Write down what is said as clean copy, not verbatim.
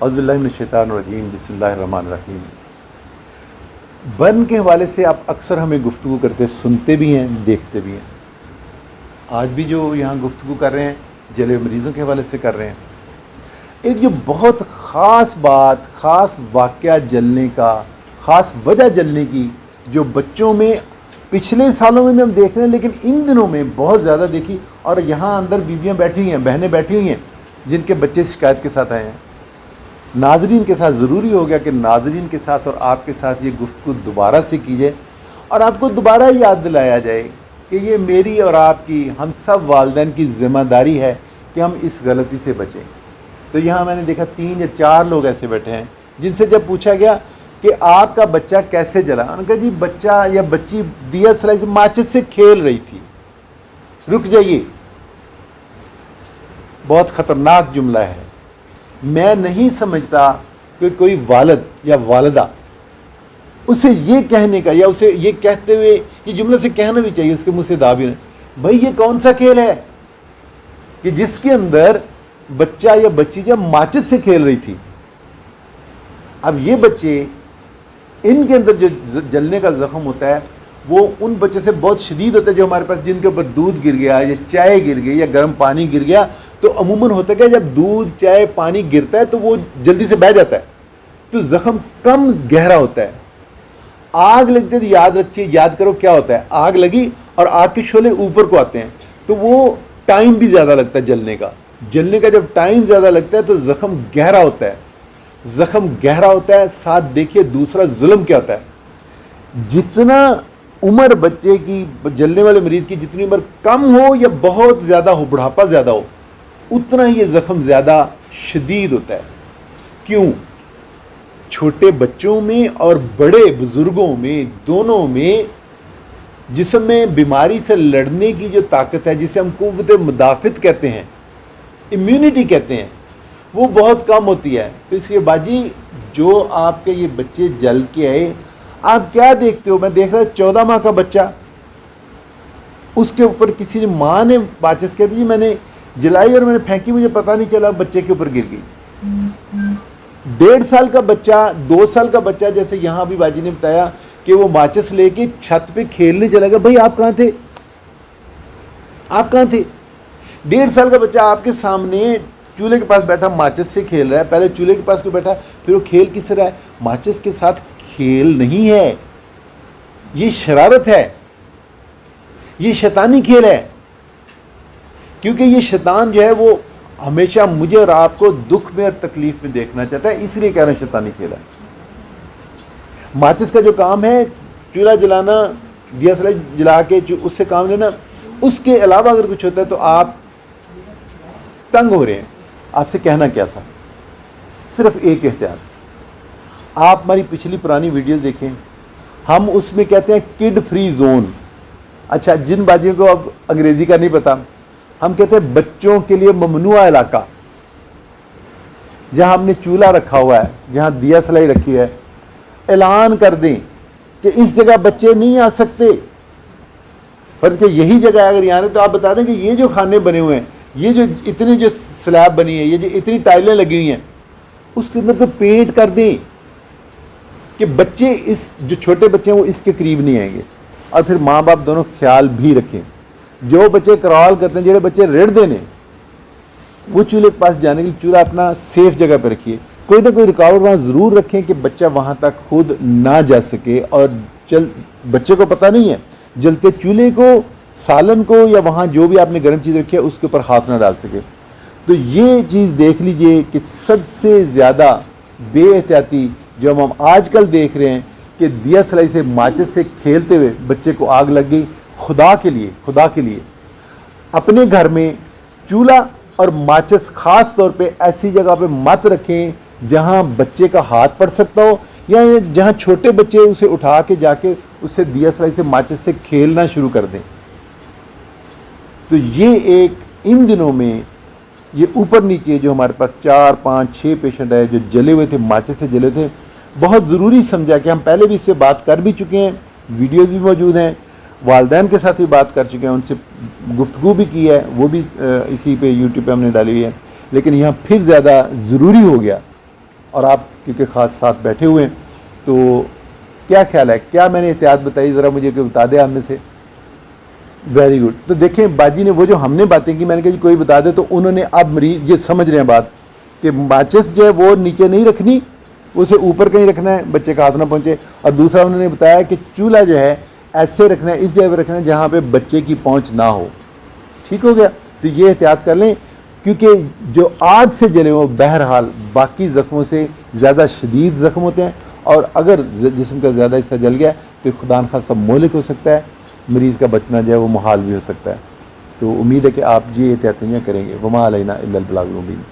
اعوذ باللہ من الشیطان الرجیم، بسم اللہ الرحمن الرحیم۔ برن کے حوالے سے آپ اکثر ہمیں گفتگو کرتے سنتے بھی ہیں، دیکھتے بھی ہیں۔ آج بھی جو یہاں گفتگو کر رہے ہیں جلے ہوئے مریضوں کے حوالے سے کر رہے ہیں۔ ایک جو بہت خاص بات، خاص واقعہ جلنے کا، خاص وجہ جلنے کی جو بچوں میں پچھلے سالوں میں بھی ہم دیکھ رہے ہیں لیکن ان دنوں میں بہت زیادہ دیکھی، اور یہاں اندر بیویاں بیٹھی ہوئی ہیں، بہنیں بیٹھی ہوئی ہیں جن کے بچے شکایت کے ساتھ آئے ہیں۔ ناظرین کے ساتھ ضروری ہو گیا کہ ناظرین کے ساتھ اور آپ کے ساتھ یہ گفتگو دوبارہ سے کی جائے اور آپ کو دوبارہ یاد دلایا جائے کہ یہ میری اور آپ کی، ہم سب والدین کی ذمہ داری ہے کہ ہم اس غلطی سے بچیں۔ تو یہاں میں نے دیکھا 3 یا 4 لوگ ایسے بیٹھے ہیں جن سے جب پوچھا گیا کہ آپ کا بچہ کیسے جلا، انہوں نے کہا جی بچہ یا بچی دیا سلائی سے ماچس سے کھیل رہی تھی۔ رک جائیے، بہت خطرناک جملہ ہے۔ میں نہیں سمجھتا کہ کوئی والد یا والدہ اسے یہ کہنے کا یا اسے یہ کہتے ہوئے یہ جملہ سے کہنا بھی چاہیے، اس کے منہ سے دا بھی نہیں، بھائی یہ کون سا کھیل ہے کہ جس کے اندر بچہ یا بچی جب ماچس سے کھیل رہی تھی۔ اب یہ بچے، ان کے اندر جو جلنے کا زخم ہوتا ہے وہ ان بچوں سے بہت شدید ہوتا ہے جو ہمارے پاس جن کے اوپر دودھ گر گیا یا چائے گر گئی یا گرم پانی گر گیا، تو عموماً ہوتا ہے کہ جب دودھ چائے پانی گرتا ہے تو وہ جلدی سے بہہ جاتا ہے، تو زخم کم گہرا ہوتا ہے۔ آگ لگتی ہے تو یاد رکھیے، یاد کرو کیا ہوتا ہے، آگ لگی اور آگ کے شعلے اوپر کو آتے ہیں تو وہ ٹائم بھی زیادہ لگتا ہے جلنے کا۔ جلنے کا جب ٹائم زیادہ لگتا ہے تو زخم گہرا ہوتا ہے، زخم گہرا ہوتا ہے۔ ساتھ دیکھیے دوسرا ظلم کیا ہوتا ہے، جتنا عمر بچے کی، جلنے والے مریض کی جتنی عمر کم ہو یا بہت زیادہ ہو، بڑھاپا زیادہ ہو، اتنا ہی یہ زخم زیادہ شدید ہوتا ہے۔ کیوں؟ چھوٹے بچوں میں اور بڑے بزرگوں میں، دونوں میں جسم میں بیماری سے لڑنے کی جو طاقت ہے، جسے ہم قوت مدافعت کہتے ہیں، امیونٹی کہتے ہیں، وہ بہت کم ہوتی ہے۔ تو اس لیے باجی جو آپ کے یہ بچے جل کے آئے، آپ کیا دیکھتے ہو؟ میں دیکھ رہا 14 ماہ کا بچہ، اس کے اوپر کسی نے ماں نے ماچس کہتی جی میں نے جلائی اور میں نے پھینکی، مجھے پتہ نہیں چلا، بچے کے اوپر گر گئی۔ 1.5 سال کا بچہ، 2 سال کا بچہ، جیسے یہاں بھی باجی نے بتایا کہ وہ ماچس لے کے چھت پہ کھیلنے چلا گیا۔ بھائی آپ کہاں تھے؟ آپ کہاں تھے؟ 1.5 سال کا بچہ آپ کے سامنے چولہے کے پاس بیٹھا ماچس سے کھیل رہا ہے۔ پہلے چولہے کے پاس کوئی بیٹھا، پھر وہ کھیل کس رہا ہے؟ ماچس کے ساتھ کھیل نہیں ہے، یہ شرارت ہے، یہ شیطانی کھیل ہے، کیونکہ یہ شیطان جو ہے وہ ہمیشہ مجھے اور آپ کو دکھ میں اور تکلیف میں دیکھنا چاہتا ہے، اس لیے کہہ رہے ہیں شیطانی کھیل ہے۔ ماچس کا جو کام ہے چولہا جلانا، دیا سلائی جلا کے اس سے کام لینا، اس کے علاوہ اگر کچھ ہوتا ہے تو آپ تنگ ہو رہے ہیں۔ آپ سے کہنا کیا تھا، صرف ایک احتیاط، آپ ہماری پچھلی پرانی ویڈیوز دیکھیں، ہم اس میں کہتے ہیں کڈ فری زون۔ اچھا، جن باجیوں کو اب انگریزی کا نہیں پتا، ہم کہتے ہیں بچوں کے لیے ممنوع علاقہ، جہاں ہم نے چولہا رکھا ہوا ہے، جہاں دیا سلائی رکھی ہے، اعلان کر دیں کہ اس جگہ بچے نہیں آ سکتے۔ فرض کہ یہی جگہ ہے، اگر یہاں ہے تو آپ بتا دیں کہ یہ جو کھانے بنے ہوئے ہیں، یہ جو اتنی جو سلیب بنی ہے، یہ جو اتنی ٹائلیں لگی ہوئی ہیں، اس کے اندر تو پینٹ کر دیں کہ بچے، اس جو چھوٹے بچے ہیں وہ اس کے قریب نہیں آئیں گے۔ اور پھر ماں باپ دونوں خیال بھی رکھیں، جو بچے کرال کرتے ہیں، جڑے بچے ریڑھ دینے، وہ چولہے کے پاس جانے کے لیے چولہا اپنا سیف جگہ پہ رکھیے، کوئی نہ کوئی رکاوٹ وہاں ضرور رکھیں کہ بچہ وہاں تک خود نہ جا سکے، اور بچے کو پتہ نہیں ہے جلتے چولہے کو، سالن کو، یا وہاں جو بھی آپ نے گرم چیز رکھی ہے اس کے اوپر ہاتھ نہ ڈال سکے۔ تو یہ چیز دیکھ لیجئے کہ سب سے زیادہ بے احتیاطی جو ہم آج کل دیکھ رہے ہیں کہ دیا سلائی سے، ماچس سے کھیلتے ہوئے بچے کو آگ لگ گئی۔ خدا کے لیے اپنے گھر میں چولہا اور ماچس خاص طور پہ ایسی جگہ پہ مت رکھیں جہاں بچے کا ہاتھ پڑ سکتا ہو، یا جہاں چھوٹے بچے اسے اٹھا کے جا کے اس سے دیا سلائی سے، ماچس سے کھیلنا شروع کر دیں۔ تو یہ ایک ان دنوں میں یہ اوپر نیچے جو ہمارے پاس 4 5 6 پیشنٹ ہے جو جلے ہوئے تھے، ماچس سے جلے تھے، بہت ضروری سمجھا کہ ہم پہلے بھی اس سے بات کر بھی چکے ہیں، ویڈیوز بھی موجود ہیں، والدین کے ساتھ بھی بات کر چکے ہیں، ان سے گفتگو بھی کی ہے، وہ بھی اسی پہ یوٹیوب پہ ہم نے ڈالی ہوئی ہے، لیکن یہاں پھر زیادہ ضروری ہو گیا اور آپ کیونکہ خاص ساتھ بیٹھے ہوئے ہیں تو کیا خیال ہے, کیا میں نے احتیاط بتائی, ذرا مجھے کوئی بتا دے آپ میں سے. Very good. تو دیکھیں باجی نے وہ جو ہم نے باتیں کی, میں نے کہا جی کوئی بتا دے, تو انہوں نے اب مریض یہ سمجھ رہے ہیں بات کہ ماچس جو ہے وہ نیچے نہیں رکھنی, اسے اوپر کہیں رکھنا ہے بچے کا ہاتھ نہ پہنچے. اور دوسرا انہوں نے بتایا کہ چولہا جو ہے ایسے رکھنا ہے, اس جگہ پہ رکھنا ہے جہاں پہ بچے کی پہنچ نہ ہو. ٹھیک ہو گیا. تو یہ احتیاط کر لیں, کیونکہ جو آگ سے جلے وہ بہرحال باقی زخموں سے زیادہ شدید زخم ہوتے ہیں, اور اگر جسم کا زیادہ حصہ جل گیا تو خدا نخواستہ مہلک ہو سکتا ہے, مریض کا بچنا جو ہے وہ محال بھی ہو سکتا ہے. تو امید ہے کہ آپ یہ احتیاطیاں کریں گے. وما علینا الا البلاغ المبین.